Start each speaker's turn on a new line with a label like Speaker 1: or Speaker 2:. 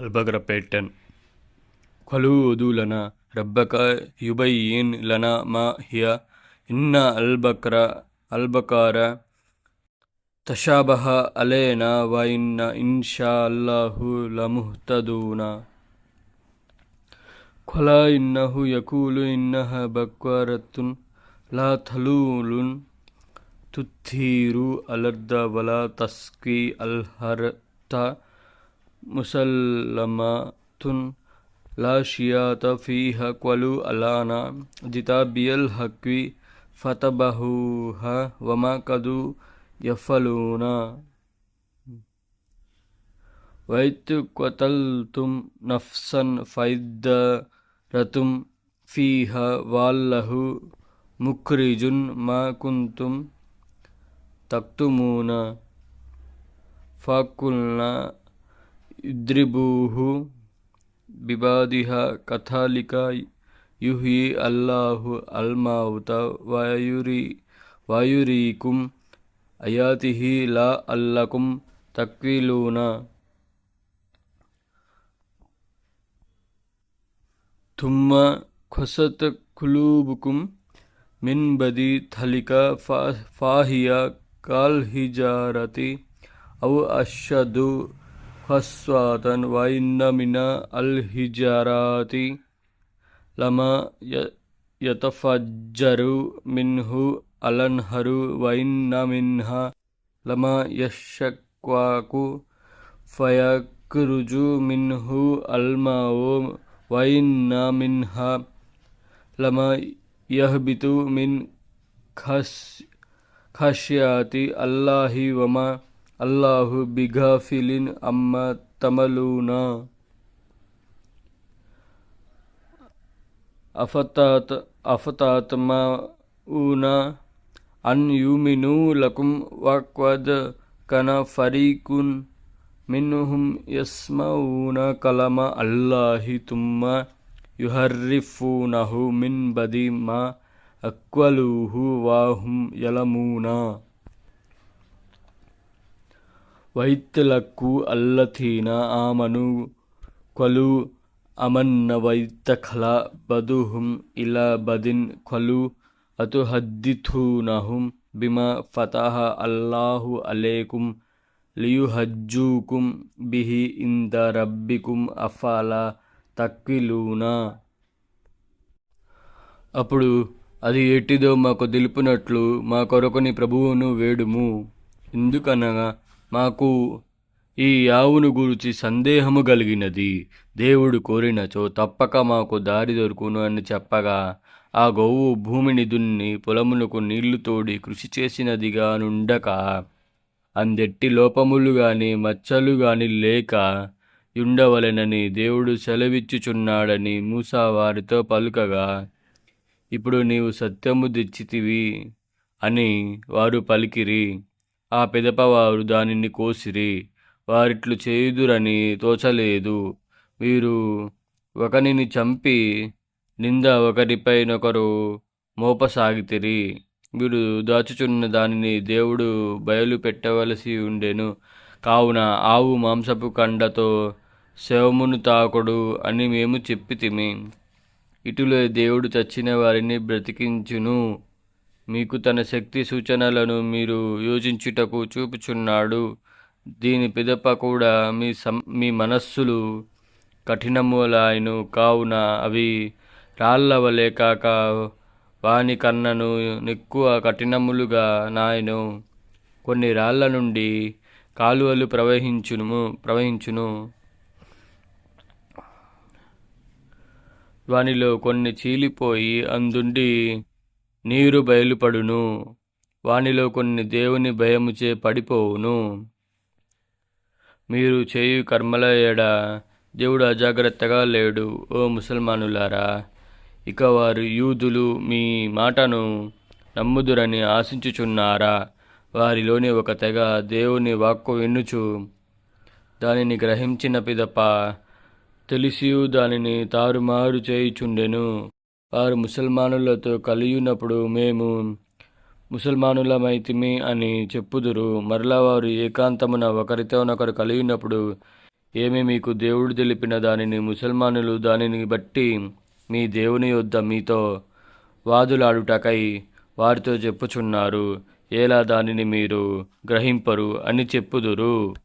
Speaker 1: البقرة بيتن خلود لنا ربك يبين لنا ما هي إن البقرة تشابه علينا وإن إن شاء الله لمهتدون قال إنه يقول إنها بقرة لا تلول تثير الأرض ولا تسقي الحرث مسلمة لا شياة فيها قالوا ألانا جئت بالحق فتبهوها وما كادوا يفعلون وإذ قتلتم نفسا فادارأتم فيها والله مخرج ما كنتم تكتمون فقلنا اضربوه ببعضها كذلك يحيي الله الموتى ويريكم آياته لعلكم تعقلون ثم قست قلوبكم من بعد ذلك فهي كالحجارة أو أشد قسوة وإن من الحجارة لما يتفجر منه الأنهار وإن منها لما يشقق فيخرج منه الماء وإن منها لما يهبط من خشية الله وما الله بغافل عما تعملون أفتطمعون أن يؤمنوا لكم وقد كان فريق منهم يسمعون كلام الله ثم يحرفونه من بعد ما أقولوه وهم يعلمون وإذ لقوا الذين آمنوا قالوا آمنا وإذ خلا بعضهم إلى بعض قالوا أتحدثونهم بما فتح الله عليكم ليحجوكم به عند ربكم أفلا تعقلون అప్పుడు అది ఎట్టిదో మాకు తెలుపునట్లు మా కొరకు నీ ప్రభువును వేడుము. ఎందుకనగా మాకు ఈ ఆవును గూర్చి సందేహము కలిగినది. దేవుడు కోరినచో తప్పక మాకు దారి దొరుకును అని చెప్పగా ఆ గోవు భూమిని దున్ని పొలమునకు నీళ్లు తోడి కృషి చేసినదిగా నుండక అందెట్టి లోపములు గాని మచ్చలు గాని లేక ఉండవలెనని దేవుడు సెలవిచ్చుచున్నాడని మూసా వారితో పలుకగా, ఇప్పుడు నీవు సత్యము తెచ్చితివి అని వారు పలికిరి. ఆ పిదప వారు దానిని కోసిరి. వారిట్లు చేయుదురని తోచలేదు. వీరు ఒకనిని చంపి నింద ఒకరిపైనొకరు మోపసాగితిరి. వీరు దాచుచున్న దానిని దేవుడు బయలు పెట్టవలసి ఉండెను. కావున ఆవు మాంసపు కండతో శవమును తాకుడు అని మేము చెప్పితిమి. ఇటులే దేవుడు చచ్చిన వారిని బ్రతికించును. మీకు తన శక్తి సూచనలను మీరు యోచించుటకు చూపుచున్నాడు. దీని పిదప కూడా మీ మనస్సులు కఠినములాయను. కావున అవి రాళ్ల వలె కాక వాని కన్నను నెక్కువ కఠినములుగా నాయను. కొన్ని రాళ్ల నుండి కాలువలు ప్రవహించును. వానిలో కొన్ని చీలిపోయి అందుండి నీరు బయలుపడును. వానిలో కొన్ని దేవుని భయముచే పడిపోవును. మీరు చేయు కర్మల ఎడ దేవుడు అజాగ్రత్తగా లేడు. ఓ ముసల్మానులారా, ఇక వారు యూదులు మీ మాటను నమ్ముదురని ఆశించుచున్నారా? వారిలోని ఒక తెగ దేవుని వాక్కు వినుచు దానిని గ్రహించిన పిదప తెలిసియు దానిని తారుమారు చేయుచుండెను. వారు ముసల్మానులతో కలియునప్పుడు మేము ముసల్మానులమైతిమి అని చెప్పుదురు. మరలా వారు ఏకాంతమున ఒకరితోనొకరు కలిగినప్పుడు ఏమి మీకు దేవుడు తెలిపిన దానిని ముసల్మానులు దానిని బట్టి మీ దేవుని యొద్ద మీతో వాదులాడుటకై వారితో చెప్పుచున్నారు, ఎలా దానిని మీరు గ్రహింపరు అని చెప్పుదురు.